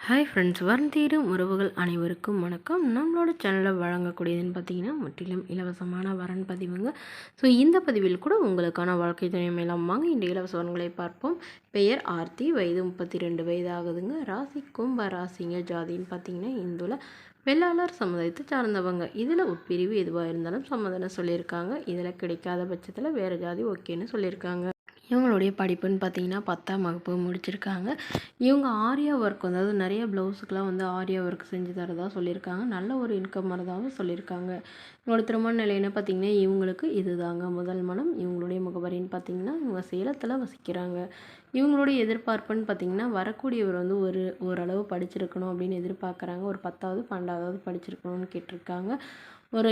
Hi friends, வருந்தீரும் உறவுகள் அனைவருக்கும் வணக்கம். நம்மளோட சேனலில் வழங்கக்கூடியதுன்னு பார்த்தீங்கன்னா முற்றிலும் இலவசமான வரன் பதிவுங்க. ஸோ இந்த பதிவில் கூட உங்களுக்கான வாழ்க்கை துணை மேலாம் வாங்க இந்த இலவச வரன்களை பார்ப்போம். பெயர் ஆர்த்தி, வயது 32 வயது ஆகுதுங்க. ராசி கும்ப ராசிங்க. ஜாதின்னு பார்த்தீங்கன்னா இந்துல வெள்ளாளர் சமுதாயத்தை சார்ந்தவங்க. இதில் உட்பிரிவு எதுவாக இருந்தாலும் சம்மதம் சொல்லியிருக்காங்க. இதில் கிடைக்காத பட்சத்தில் வேறு ஜாதி ஓகேன்னு சொல்லியிருக்காங்க. இவங்களுடைய படிப்புன்னு பார்த்தீங்கன்னா 10ஆம் வகுப்பு முடிச்சிருக்காங்க. இவங்க ஆரியா ஒர்க் அதாவது நிறைய ப்ளவுஸுக்கெலாம் வந்து ஆரியா ஒர்க் செஞ்சு தரதாக சொல்லியிருக்காங்க. நல்ல ஒரு இன்கம் வரதாகவும் சொல்லியிருக்காங்க. இவங்களோட திருமண நிலைன்னு பார்த்தீங்கன்னா இவங்களுக்கு இதுதாங்க முதல் மனம். இவங்களுடைய முகவரின்னு பார்த்தீங்கன்னா இவங்க சேலத்தில் வசிக்கிறாங்க. இவங்களுடைய எதிர்பார்ப்புன்னு பார்த்தீங்கன்னா வரக்கூடியவர் வந்து ஓரளவு படிச்சிருக்கணும் அப்படின்னு எதிர்பார்க்குறாங்க. ஒரு 10வது 12வது படிச்சிருக்கணும்னு கேட்டிருக்காங்க.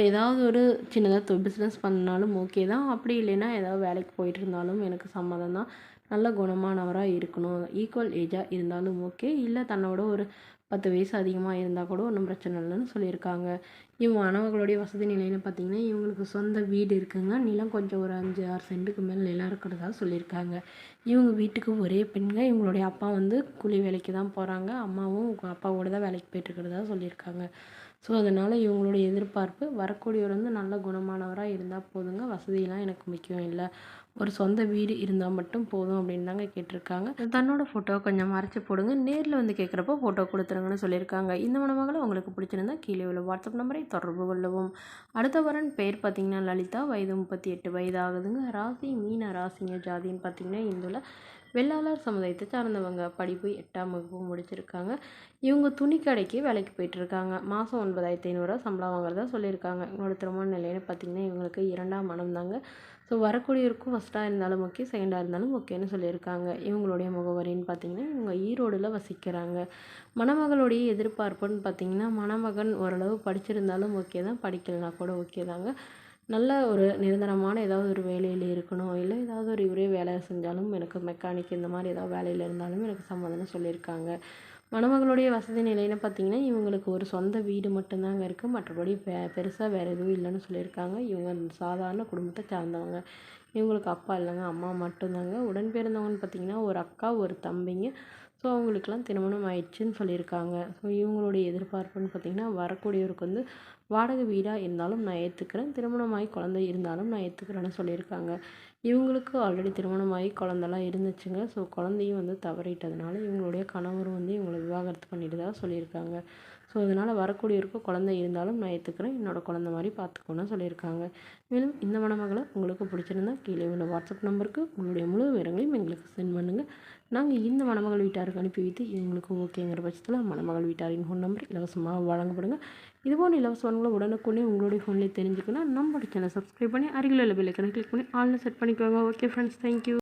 ஏதாவது ஒரு சின்னதாக பிஸ்னஸ் பண்ணாலும் ஓகே தான். அப்படி இல்லைன்னா ஏதாவது வேலைக்கு போயிட்டு இருந்தாலும் எனக்கு சம்மதம் தான். நல்ல குணமானவராக இருக்கணும். ஈக்குவல் ஏஜாக இருந்தாலும் ஓகே. இல்லை தன்னோட ஒரு 10 வயசு அதிகமாக இருந்தால் கூட ஒன்றும் பிரச்சனை இல்லைன்னு சொல்லியிருக்காங்க. இவங்க மாணவர்களுடைய வசதி நிலைன்னு பார்த்தீங்கன்னா இவங்களுக்கு சொந்த வீடு இருக்குங்க. நிலம் கொஞ்சம் ஒரு 5-6 சென்ட்டுக்கு மேலே நிலம் இருக்கிறதா சொல்லியிருக்காங்க. இவங்க வீட்டுக்கு ஒரே பெண்ங்க. இவங்களுடைய அப்பா வந்து கூலி வேலைக்கு தான் போகிறாங்க. அம்மாவும் அப்பாவோட தான் வேலைக்கு போயிட்டுருக்கிறதா சொல்லியிருக்காங்க. ஸோ அதனால் இவங்களுடைய எதிர்பார்ப்பு வரக்கூடியவர் வந்து நல்ல குணமானவராக இருந்தால் போதுங்க. வசதியெல்லாம் எனக்கு முக்கியம் இல்லை. ஒரு சொந்த வீடு இருந்தால் மட்டும் போதும் அப்படின்னு தாங்க கேட்டிருக்காங்க. தன்னோட ஃபோட்டோ கொஞ்சம் மறைச்சி போடுங்க. நேரில் வந்து கேட்குறப்போ ஃபோட்டோ கொடுத்துருங்கன்னு சொல்லியிருக்காங்க. இந்த மணமகளை உங்களுக்கு பிடிச்சிருந்தா கீழே உள்ள வாட்ஸ்அப் நம்பரை தொடர்பு கொள்ளவும். அடுத்த வரன் பெயர் பார்த்தீங்கன்னா லலிதா, வயது 38 வயது ஆகுதுங்க. ராசி மீன ராசிங்க. ஜாதின்னு பார்த்தீங்கன்னா இந்துல வெள்ளாளர் சமுதாயத்தை சார்ந்தவங்க. படிப்பு 8ஆம் வகுப்பு முடிச்சிருக்காங்க. இவங்க துணி கடைக்கு வேலைக்கு போயிட்டுருக்காங்க. மாதம் 9,500 சம்பளம் வாங்குறதா சொல்லியிருக்காங்க. இவங்களோட திருமண நிலைன்னு பார்த்தீங்கன்னா இவங்களுக்கு 2ஆம் மனம் தாங்க. ஸோ வரக்கூடியவருக்கும் ஃபஸ்ட்டாக இருந்தாலும் ஓகே, செகண்டாக இருந்தாலும் ஓகேன்னு சொல்லியிருக்காங்க. இவங்களுடைய முகவரின்னு பார்த்தீங்கன்னா இவங்க ஈரோடில் வசிக்கிறாங்க. மணமகளுடைய எதிர்பார்ப்புன்னு பார்த்தீங்கன்னா மணமகன் ஓரளவு படிச்சிருந்தாலும் ஓகே தான், படிக்கலைனா கூட ஓகே தாங்க. நல்ல ஒரு நிரந்தரமான ஏதாவது ஒரு வேலையில் இருக்கணும். இல்லை ஏதாவது ஒரு இவரே வேலை செஞ்சாலும் எனக்கு மெக்கானிக் இந்த மாதிரி ஏதாவது வேலையில் இருந்தாலும் எனக்கு சம்மதம்னு சொல்லியிருக்காங்க. மணமகளுடைய வசதி நிலைன்னு பார்த்தீங்கன்னா இவங்களுக்கு ஒரு சொந்த வீடு மட்டும்தாங்க இருக்குது. மற்றபடி பெருசாக வேறு எதுவும் இல்லைன்னு சொல்லியிருக்காங்க. இவங்க சாதாரண குடும்பத்தை சார்ந்தவங்க. இவங்களுக்கு அப்பா இல்லைங்க, அம்மா மட்டும்தாங்க. உடன் பிறந்தவங்கன்னு பார்த்தீங்கன்னா ஒரு அக்கா ஒரு தம்பிங்க. ஸோ அவங்களுக்கெல்லாம் திருமணம் ஆயிடுச்சுன்னு சொல்லியிருக்காங்க. ஸோ இவங்களுடைய எதிர்பார்ப்புன்னு பார்த்திங்கன்னா வரக்கூடியவருக்கு வந்து வாடகை வீடாக இருந்தாலும் நான் ஏற்றுக்கிறேன், திருமணமாகி குழந்தை இருந்தாலும் நான் ஏற்றுக்கிறேன்னு சொல்லியிருக்காங்க. இவங்களுக்கு ஆல்ரெடி திருமணமாகி குழந்தெல்லாம் இருந்துச்சுங்க. ஸோ குழந்தையும் வந்து தவறிட்டதுனால இவங்களுடைய கணவரும் வந்து இவங்களை விவாகரத்து பண்ணிட்டதாக சொல்லியிருக்காங்க. ஸோ அதனால் வரக்கூடியவருக்கு குழந்தை இருந்தாலும் நான் ஏற்றுக்கிறேன், என்னோடய குழந்த மாதிரி பார்த்துக்கோன்னு சொல்லியிருக்காங்க. மேலும் இந்த மணமகளை உங்களுக்கு பிடிச்சிருந்தா கீழே உள்ள வாட்ஸ்அப் நம்பருக்கு உங்களுடைய முழு விவரங்களையும் எங்களுக்கு சென்ட் பண்ணுங்கள். நாங்கள் இந்த மணமகள் வீட்டாருக்கு அனுப்பி வைத்து இவங்களுக்கு ஓகேங்கிற பட்சத்தில் மணமகள் வீட்டாரின் ஃபோன் நம்பர் இலவசமாக வழங்கப்படுங்க. இதுபோல் இலவச வரன்களை உடனுக்குடனே உங்களுடைய ஃபோன்லேயே தெரிஞ்சுக்கணும். நம்மளோட சேனலை சப்ஸ்கிரைப் பண்ணி அருகில் உள்ள பெல் ஐக்கானை கிளிக் பண்ணி ஆல்னு செட் பண்ணிக்கோங்க. Okay friends, thank you.